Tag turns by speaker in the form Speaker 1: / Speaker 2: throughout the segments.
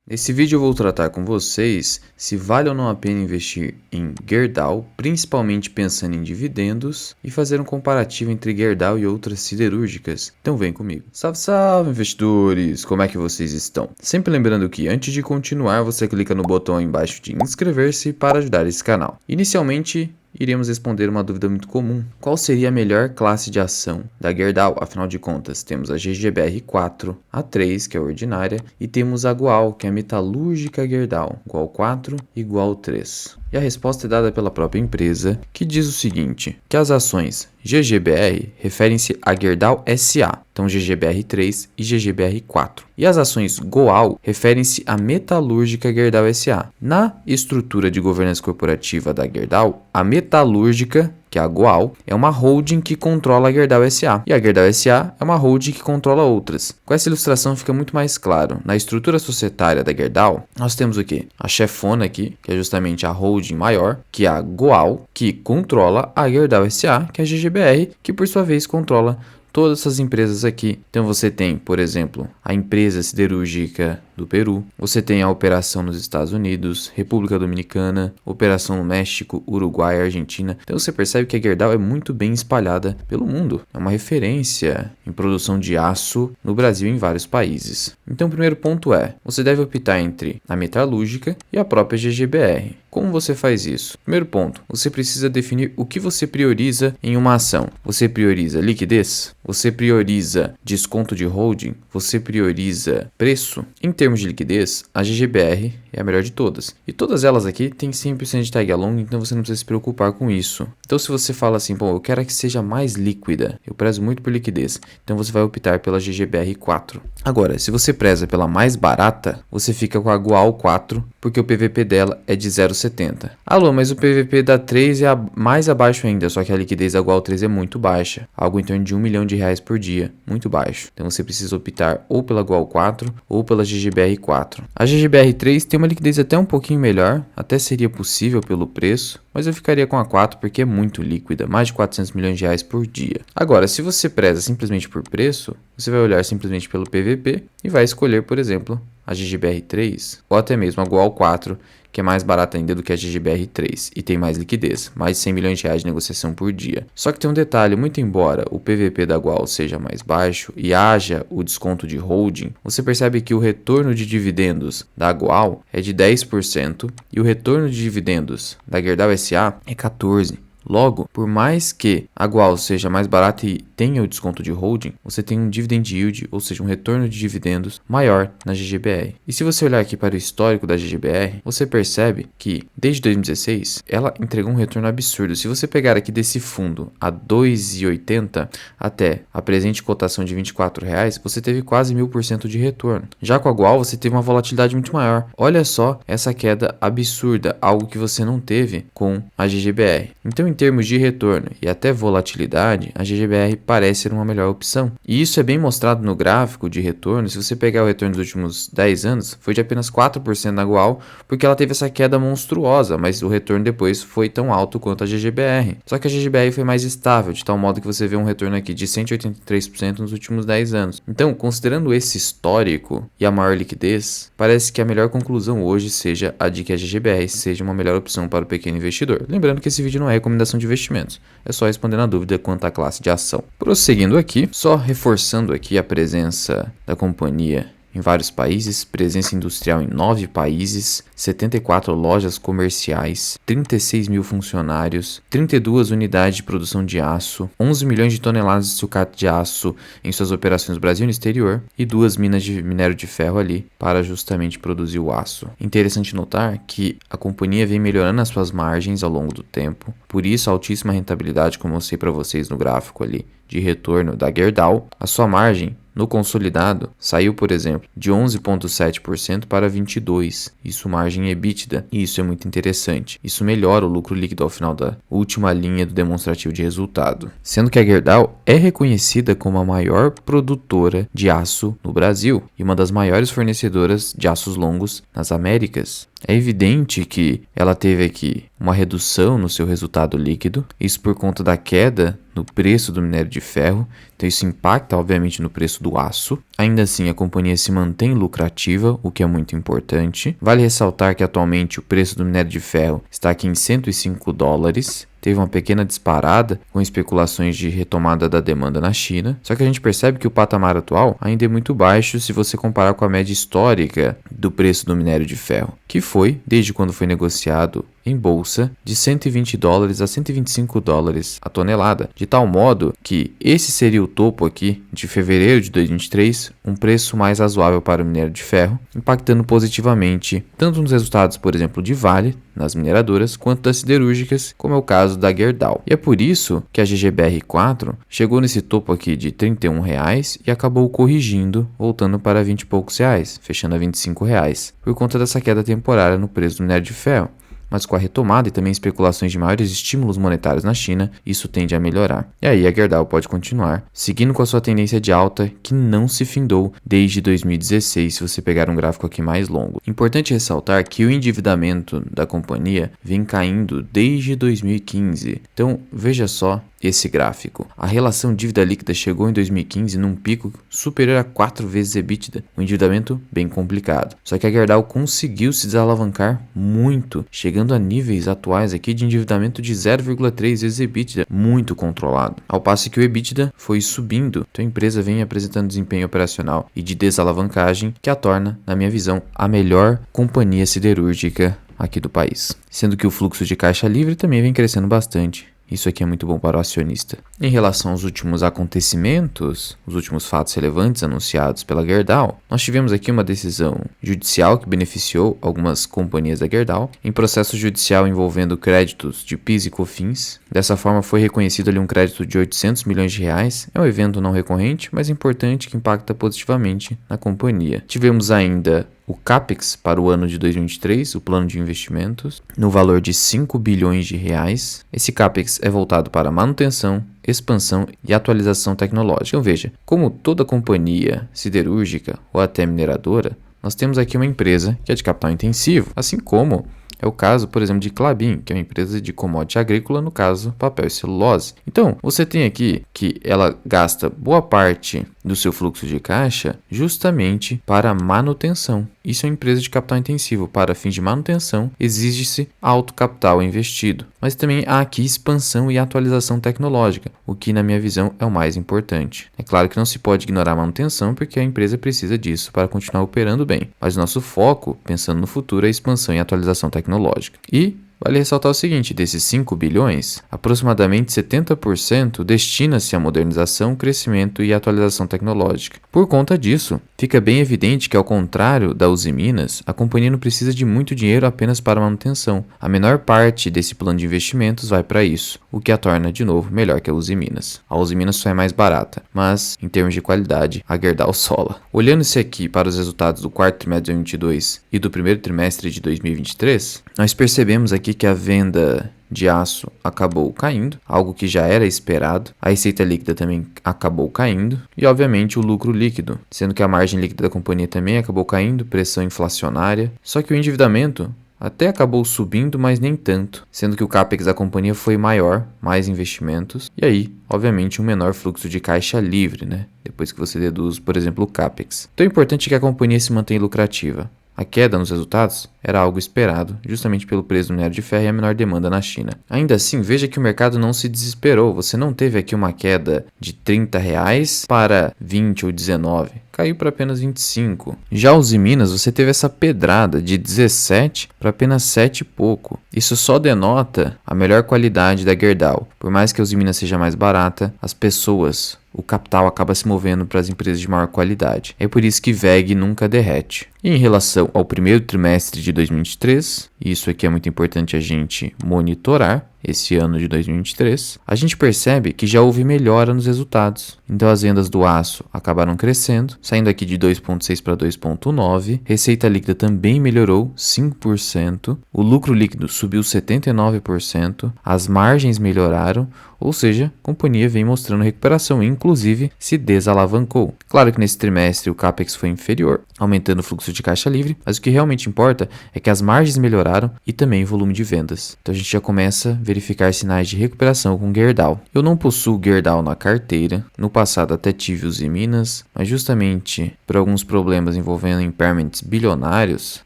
Speaker 1: Nesse vídeo eu vou tratar com vocês se vale ou não a pena investir em Gerdau, principalmente pensando em dividendos, e fazer um comparativo entre Gerdau e outras siderúrgicas. Então vem comigo. Salve, salve investidores! Como é que vocês estão? Sempre lembrando que antes de continuar você clica no botão aí embaixo de inscrever-se para ajudar esse canal. Inicialmente, iremos responder uma dúvida muito comum. Qual seria a melhor classe de ação da Gerdau? Afinal de contas, temos a GGBR4, a 3, que é a ordinária, e temos a Goal, que é a metalúrgica Gerdau, Goal 4 e Goal 3. E a resposta é dada pela própria empresa, que diz o seguinte, que as ações GGBR referem-se a Gerdau SA, então GGBR3 e GGBR4. E as ações Goal referem-se à metalúrgica Gerdau SA. Na estrutura de governança corporativa da Gerdau, a metalúrgica, que é a Goal, é uma holding que controla a Gerdau SA. E a Gerdau SA é uma holding que controla outras. Com essa ilustração fica muito mais claro. Na estrutura societária da Gerdau, nós temos o quê? A chefona aqui, que é justamente a holding maior, que é a Goal, que controla a Gerdau SA, que é a GGBR, que por sua vez controla todas essas empresas aqui. Então você tem, por exemplo, a empresa siderúrgica do Peru, você tem a operação nos Estados Unidos, República Dominicana, operação no México, Uruguai, Argentina. Então você percebe que a Gerdau é muito bem espalhada pelo mundo. É uma referência em produção de aço no Brasil e em vários países. Então o primeiro ponto é, você deve optar entre a metalúrgica e a própria GGBR. Como você faz isso? Primeiro ponto, você precisa definir o que você prioriza em uma ação. Você prioriza liquidez? Você prioriza desconto de holding? Você prioriza preço? Em termos de liquidez, a GGBR é a melhor de todas. E todas elas aqui têm 100% de tag along, então você não precisa se preocupar com isso. Então se você fala assim, bom, eu quero que seja mais líquida, eu prezo muito por liquidez, então você vai optar pela GGBR4. Agora, se você preza pela mais barata, você fica com a Goal 4, porque o PVP dela é de 0,70. Alô, mas o PVP da 3 é mais abaixo ainda, só que a liquidez da Goal 3 é muito baixa, algo em torno de R$1 milhão por dia, muito baixo. Então você precisa optar ou pela Goal 4 ou pela GGBR4. A GGBR3 tem uma liquidez até um pouquinho melhor, até seria possível pelo preço, mas eu ficaria com a 4 porque é muito líquida, mais de R$400 milhões por dia. Agora, se você preza simplesmente por preço, você vai olhar simplesmente pelo PVP e vai escolher, por exemplo, a GGBR3 ou até mesmo a Goal 4, que é mais barata ainda do que a GGBR3 e tem mais liquidez, mais de R$100 milhões de negociação por dia. Só que tem um detalhe, muito embora o PVP da Goal seja mais baixo e haja o desconto de holding, você percebe que o retorno de dividendos da Goal é de 10% e o retorno de dividendos da Gerdau SA é 14%. Logo, por mais que a Goal seja mais barata e tenha o desconto de holding, você tem um dividend yield, ou seja, um retorno de dividendos maior na GGBR. E se você olhar aqui para o histórico da GGBR, você percebe que desde 2016 ela entregou um retorno absurdo. Se você pegar aqui desse fundo a 2,80 até a presente cotação de R$24, você teve quase 1000% de retorno. Já com a Goal você teve uma volatilidade muito maior. Olha só essa queda absurda, algo que você não teve com a GGBR. Então, em termos de retorno e até volatilidade, a GGBR parece ser uma melhor opção. E isso é bem mostrado no gráfico de retorno. Se você pegar o retorno dos últimos 10 anos, foi de apenas 4% na Goal, porque ela teve essa queda monstruosa, mas o retorno depois foi tão alto quanto a GGBR. Só que a GGBR foi mais estável, de tal modo que você vê um retorno aqui de 183% nos últimos 10 anos. Então, considerando esse histórico e a maior liquidez, parece que a melhor conclusão hoje seja a de que a GGBR seja uma melhor opção para o pequeno investidor. Lembrando que esse vídeo não é recomendação de investimentos, é só respondendo a dúvida quanto à classe de ação. Prosseguindo aqui, só reforçando aqui a presença da companhia em vários países, presença industrial em 9 países, 74 lojas comerciais, 36 mil funcionários, 32 unidades de produção de aço, 11 milhões de toneladas de sucate de aço em suas operações no Brasil e no exterior e 2 minas de minério de ferro ali para justamente produzir o aço. Interessante notar que a companhia vem melhorando as suas margens ao longo do tempo, por isso a altíssima rentabilidade, como eu mostrei para vocês no gráfico ali, de retorno da Gerdau. A sua margem no consolidado saiu, por exemplo, de 11,7% para 22%. Isso margem EBITDA, e isso é muito interessante. Isso melhora o lucro líquido ao final da última linha do demonstrativo de resultado. Sendo que a Gerdau é reconhecida como a maior produtora de aço no Brasil e uma das maiores fornecedoras de aços longos nas Américas. É evidente que ela teve aqui uma redução no seu resultado líquido, isso por conta da queda no preço do minério de ferro, então isso impacta obviamente no preço do aço. Ainda assim, a companhia se mantém lucrativa, o que é muito importante. Vale ressaltar que atualmente o preço do minério de ferro está aqui em $105. Teve uma pequena disparada com especulações de retomada da demanda na China, só que a gente percebe que o patamar atual ainda é muito baixo se você comparar com a média histórica do preço do minério de ferro, que foi, desde quando foi negociado em bolsa, de $120 a $125 a tonelada, de tal modo que esse seria o topo aqui de fevereiro de 2023, um preço mais razoável para o minério de ferro, impactando positivamente tanto nos resultados, por exemplo, de Vale, nas mineradoras, quanto das siderúrgicas, como é o caso da Gerdau. E é por isso que a GGBR4 chegou nesse topo aqui de R$31 e acabou corrigindo, voltando para 20 e poucos reais, fechando a R$25, por conta dessa queda temporária no preço do minério de ferro. Mas com a retomada e também especulações de maiores estímulos monetários na China, isso tende a melhorar. E aí a Gerdau pode continuar, seguindo com a sua tendência de alta que não se findou desde 2016, se você pegar um gráfico aqui mais longo. Importante ressaltar que o endividamento da companhia vem caindo desde 2015. Então, veja só esse gráfico. A relação dívida líquida chegou em 2015 num pico superior a 4 vezes EBITDA, um endividamento bem complicado. Só que a Gerdau conseguiu se desalavancar muito, chegando a níveis atuais aqui de endividamento de 0,3 vezes EBITDA, muito controlado. Ao passo que o EBITDA foi subindo, então a empresa vem apresentando desempenho operacional e de desalavancagem que a torna, na minha visão, a melhor companhia siderúrgica aqui do país. Sendo que o fluxo de caixa livre também vem crescendo bastante. Isso aqui é muito bom para o acionista. Em relação aos últimos acontecimentos, os últimos fatos relevantes anunciados pela Gerdau, nós tivemos aqui uma decisão judicial que beneficiou algumas companhias da Gerdau em processo judicial envolvendo créditos de PIS e COFINS. Dessa forma foi reconhecido ali um crédito de R$800 milhões. É um evento não recorrente, mas importante que impacta positivamente na companhia. Tivemos ainda o CAPEX para o ano de 2023, o plano de investimentos, no valor de R$5 bilhões. Esse CAPEX é voltado para manutenção, expansão e atualização tecnológica. Então veja, como toda companhia siderúrgica ou até mineradora, nós temos aqui uma empresa que é de capital intensivo, assim como é o caso, por exemplo, de Klabin, que é uma empresa de commodity agrícola, no caso, papel e celulose. Então, você tem aqui que ela gasta boa parte do seu fluxo de caixa justamente para manutenção. Isso é uma empresa de capital intensivo. Para fins de manutenção, exige-se alto capital investido. Mas também há aqui expansão e atualização tecnológica, o que, na minha visão, é o mais importante. É claro que não se pode ignorar a manutenção, porque a empresa precisa disso para continuar operando bem. Mas nosso foco, pensando no futuro, é a expansão e atualização tecnológica. E vale ressaltar o seguinte, desses 5 bilhões, aproximadamente 70% destina-se à modernização, crescimento e atualização tecnológica. Por conta disso, fica bem evidente que, ao contrário da Usiminas, a companhia não precisa de muito dinheiro apenas para manutenção. A menor parte desse plano de investimentos vai para isso, o que a torna, de novo, melhor que a Usiminas. A Usiminas só é mais barata, mas, em termos de qualidade, a Gerdau sola. Olhando-se aqui para os resultados do quarto trimestre de 2022 e do primeiro trimestre de 2023, nós percebemos aqui que a venda de aço acabou caindo, algo que já era esperado. A receita líquida também acabou caindo e, obviamente, o lucro líquido, sendo que a margem líquida da companhia também acabou caindo, pressão inflacionária. Só que o endividamento até acabou subindo, mas nem tanto, sendo que o CAPEX da companhia foi maior, mais investimentos, e aí, obviamente, um menor fluxo de caixa livre, né? Depois que você deduz, por exemplo, o CAPEX. Então é importante que a companhia se mantenha lucrativa. A queda nos resultados era algo esperado, justamente pelo preço do minério de ferro e a menor demanda na China. Ainda assim, veja que o mercado não se desesperou. Você não teve aqui uma queda de R$30 para 20 ou 19. Caiu para apenas 25. Já os Usiminas, você teve essa pedrada de 17 para apenas 7 e pouco. Isso só denota a melhor qualidade da Gerdau. Por mais que a Usiminas seja mais barata, as pessoas, o capital acaba se movendo para as empresas de maior qualidade. É por isso que WEG nunca derrete. E em relação ao primeiro trimestre de 2023, isso aqui é muito importante a gente monitorar, esse ano de 2023, a gente percebe que já houve melhora nos resultados. Então as vendas do aço acabaram crescendo, saindo aqui de 2,6 para 2,9, receita líquida também melhorou 5%, o lucro líquido subiu 79%, as margens melhoraram, ou seja, a companhia vem mostrando recuperação e inclusive se desalavancou. Claro que nesse trimestre o CAPEX foi inferior, aumentando o fluxo de caixa livre, mas o que realmente importa é que as margens melhoraram e também o volume de vendas. Então a gente já começa a verificar sinais de recuperação com Gerdau. Eu não possuo Gerdau na carteira, no passado até tive os em Minas, mas justamente por alguns problemas envolvendo impairments bilionários,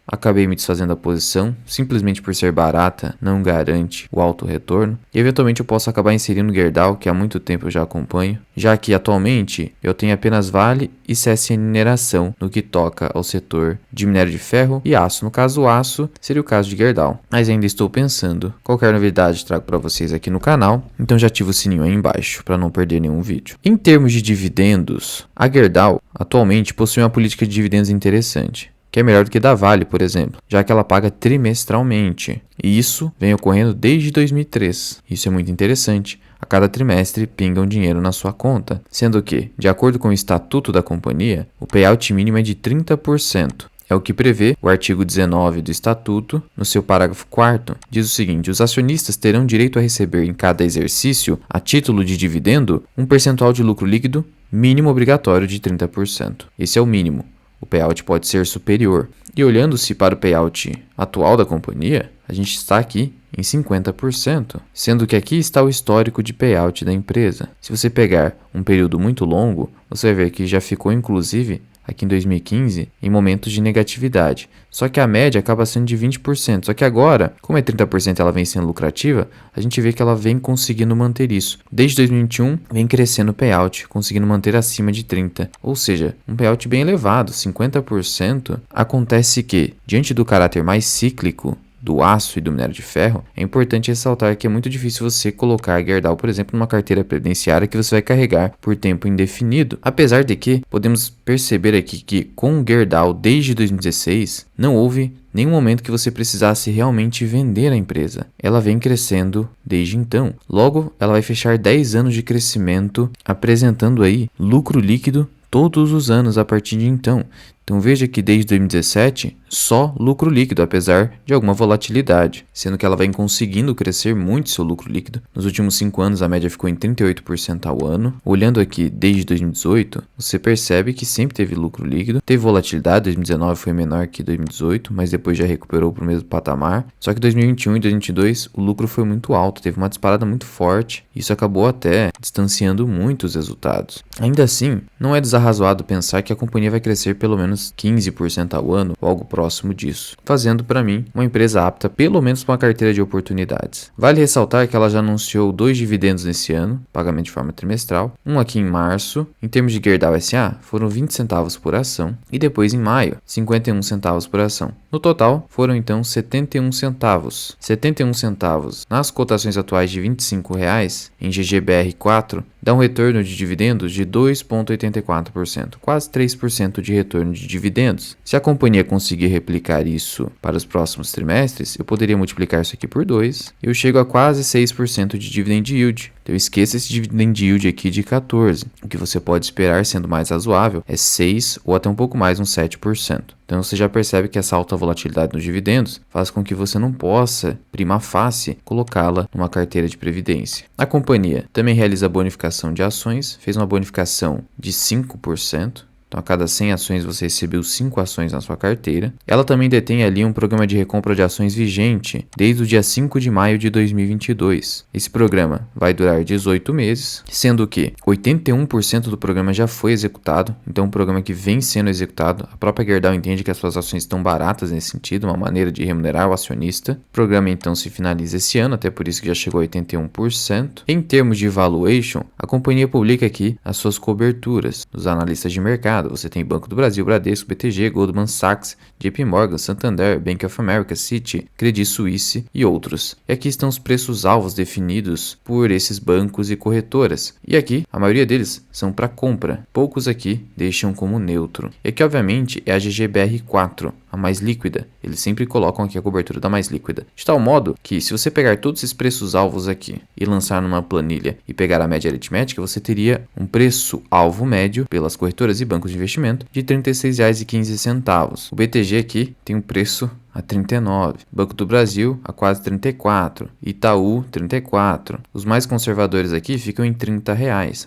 Speaker 1: acabei me desfazendo da posição, simplesmente por ser barata, não garante o alto retorno, e eventualmente eu posso acabar inserindo Gerdau, que há muito tempo eu já acompanho, já que atualmente eu tenho apenas Vale e CSN Mineração no que toca ao setor de minério de ferro e aço. No caso, o aço seria o caso de Gerdau, mas ainda estou pensando. Qualquer novidade trago para vocês aqui no canal, então já ativa o sininho aí embaixo para não perder nenhum vídeo. Em termos de dividendos, a Gerdau atualmente possui uma política de dividendos interessante, que é melhor do que da Vale, por exemplo, já que ela paga trimestralmente. E isso vem ocorrendo desde 2003. Isso é muito interessante. A cada trimestre pinga um dinheiro na sua conta, sendo que, de acordo com o estatuto da companhia, o payout mínimo é de 30%. É o que prevê o artigo 19 do Estatuto, no seu parágrafo 4º, diz o seguinte: os acionistas terão direito a receber em cada exercício, a título de dividendo, um percentual de lucro líquido mínimo obrigatório de 30%. Esse é o mínimo. O payout pode ser superior. E olhando-se para o payout atual da companhia, a gente está aqui em 50%, sendo que aqui está o histórico de payout da empresa. Se você pegar um período muito longo, você vai ver que já ficou inclusive aqui em 2015 em momentos de negatividade. Só que a média acaba sendo de 20%. Só que agora, como é 30% ela vem sendo lucrativa, a gente vê que ela vem conseguindo manter isso. Desde 2021 vem crescendo o payout, conseguindo manter acima de 30%. Ou seja, um payout bem elevado, 50%. Acontece que, diante do caráter mais cíclico do aço e do minério de ferro, é importante ressaltar que é muito difícil você colocar a Gerdau, por exemplo, numa carteira previdenciária que você vai carregar por tempo indefinido. Apesar de que podemos perceber aqui que com Gerdau desde 2016 não houve nenhum momento que você precisasse realmente vender a empresa. Ela vem crescendo desde então. Logo, ela vai fechar 10 anos de crescimento, apresentando aí lucro líquido todos os anos a partir de então. Então veja que desde 2017 só lucro líquido, apesar de alguma volatilidade, sendo que ela vem conseguindo crescer muito seu lucro líquido. Nos últimos 5 anos a média ficou em 38% ao ano. Olhando aqui desde 2018, você percebe que sempre teve lucro líquido. Teve volatilidade, 2019 foi menor que 2018, mas depois já recuperou para o mesmo patamar. Só que 2021 e 2022 o lucro foi muito alto, teve uma disparada muito forte. Isso acabou até distanciando muito os resultados. Ainda assim, não é desarrazoado pensar que a companhia vai crescer pelo menos 15% ao ano ou algo próximo disso, fazendo para mim uma empresa apta pelo menos para uma carteira de oportunidades. Vale ressaltar que ela já anunciou 2 dividendos nesse ano, pagamento de forma trimestral, um aqui em março, em termos de Gerdau SA, foram 20 centavos por ação, e depois em maio, 51 centavos por ação. No total, foram então 71 centavos. 71 centavos nas cotações atuais de R$ 25,00 em GGBR4 dá um retorno de dividendos de 2,84%, quase 3% de retorno de dividendos. Se a companhia conseguir replicar isso para os próximos trimestres, eu poderia multiplicar isso aqui por 2 e eu chego a quase 6% de dividend yield. Então esqueça esse dividend yield aqui de 14. O que você pode esperar, sendo mais razoável, é 6 ou até um pouco mais, uns 7%. Então você já percebe que essa alta volatilidade nos dividendos faz com que você não possa, prima facie, colocá-la numa carteira de previdência. A companhia também realiza bonificação de ações, fez uma bonificação de 5%. Então, a cada 100 ações você recebeu 5 ações na sua carteira. Ela também detém ali um programa de recompra de ações vigente desde o dia 5 de maio de 2022. Esse programa vai durar 18 meses, sendo que 81% do programa já foi executado. Então, é um programa que vem sendo executado. A própria Gerdau entende que as suas ações estão baratas nesse sentido, uma maneira de remunerar o acionista. O programa, então, se finaliza esse ano, até por isso que já chegou a 81%. Em termos de valuation, a companhia publica aqui as suas coberturas dos analistas de mercado. Você tem Banco do Brasil, Bradesco, BTG, Goldman Sachs, JP Morgan, Santander, Bank of America, Citi, Credit Suisse e outros. E aqui estão os preços-alvos definidos por esses bancos e corretoras. E aqui, a maioria deles são para compra. Poucos aqui deixam como neutro. E aqui, obviamente, é a GGBR4, a mais líquida. Eles sempre colocam aqui a cobertura da mais líquida. De tal modo que, se você pegar todos esses preços-alvos aqui e lançar numa planilha e pegar a média aritmética, você teria um preço-alvo médio pelas corretoras e bancos de investimento de R$ 36,15. O BTG aqui tem um preço a 39, Banco do Brasil a quase 34, Itaú 34. Os mais conservadores aqui ficam em R$ 30,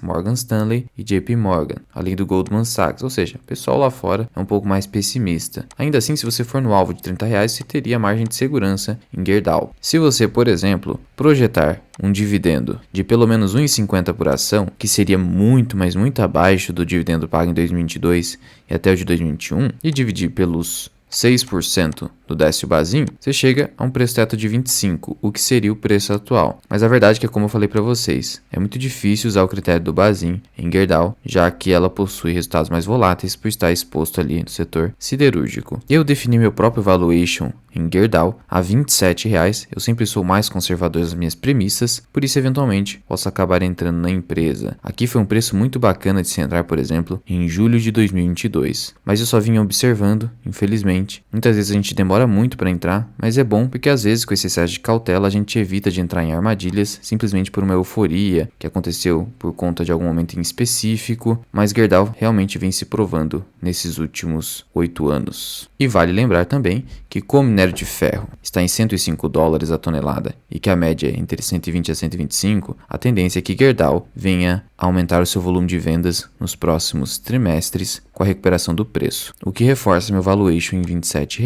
Speaker 1: Morgan Stanley e JP Morgan, além do Goldman Sachs, ou seja, o pessoal lá fora é um pouco mais pessimista. Ainda assim, se você for no alvo de R$ 30, você teria margem de segurança em Gerdau. Se você, por exemplo, projetar um dividendo de pelo menos 1,50 por ação, que seria muito, mas muito abaixo do dividendo pago em 2022 e até o de 2021, e dividir pelos 6% do Décio Bazin, você chega a um preço teto de 25, o que seria o preço atual. Mas a verdade é que, como eu falei para vocês, é muito difícil usar o critério do Bazin em Gerdau, já que ela possui resultados mais voláteis por estar exposto ali no setor siderúrgico. Eu defini meu próprio valuation em Gerdau a R$ 27. Eu sempre sou mais conservador nas minhas premissas, por isso eventualmente posso acabar entrando na empresa. Aqui foi um preço muito bacana de se entrar, por exemplo, em julho de 2022. Mas eu só vinha observando, infelizmente. Muitas vezes a gente demora muito para entrar, mas é bom porque às vezes com esse excesso de cautela a gente evita de entrar em armadilhas simplesmente por uma euforia que aconteceu por conta de algum momento em específico, mas Gerdau realmente vem se provando nesses últimos 8 anos. E vale lembrar também que, como minério de ferro está em $105 a tonelada e que a média é entre 120 a 125, a tendência é que Gerdau venha a aumentar o seu volume de vendas nos próximos trimestres com a recuperação do preço, o que reforça meu valuation em R$ 27,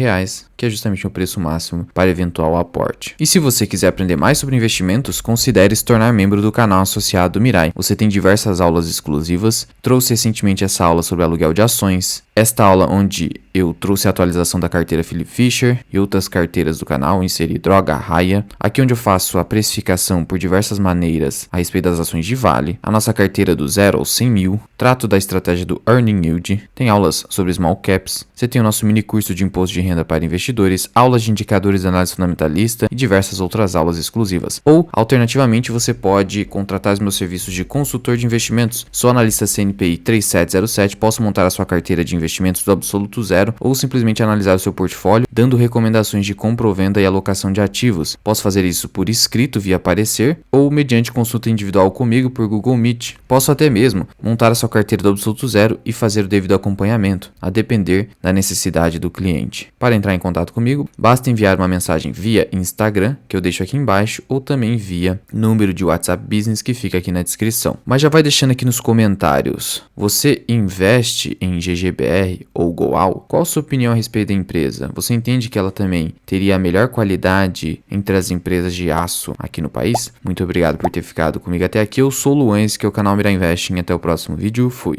Speaker 1: que é justamente o preço máximo para eventual aporte. E se você quiser aprender mais sobre investimentos, considere se tornar membro do canal associado do Mirai. Você tem diversas aulas exclusivas. Trouxe recentemente essa aula sobre aluguel de ações, esta aula onde eu trouxe a atualização da carteira Philip Fisher e outras carteiras do canal, inseri Droga Raia, aqui onde eu faço a precificação por diversas maneiras a respeito das ações de Vale, a nossa carteira do 0 aos 100 mil, trato da estratégia do Earning Yield, tem aulas sobre Small Caps, você tem o nosso mini curso de imposto de renda para investidores, aulas de indicadores de análise fundamentalista e diversas outras aulas exclusivas. Ou, alternativamente, você pode contratar os meus serviços de consultor de investimentos. Sou analista CNPI 3707, posso montar a sua carteira de investimentos do absoluto zero ou simplesmente analisar o seu portfólio, dando recomendações de compra ou venda e alocação de ativos. Posso fazer isso por escrito via parecer ou mediante consulta individual comigo por Google Meet. Posso até mesmo montar a sua carteira do absoluto zero e fazer o devido acompanhamento, a depender da necessidade do cliente. Para entrar em contato comigo, basta enviar uma mensagem via Instagram, que eu deixo aqui embaixo, ou também via número de WhatsApp Business que fica aqui na descrição. Mas já vai deixando aqui nos comentários, você investe em GGBR ou Goal? Qual a sua opinião a respeito da empresa? Você entende que ela também teria a melhor qualidade entre as empresas de aço aqui no país? Muito obrigado por ter ficado comigo até aqui. Eu sou o Luan, esse que é o canal Mirai Investing. Até o próximo vídeo. Fui!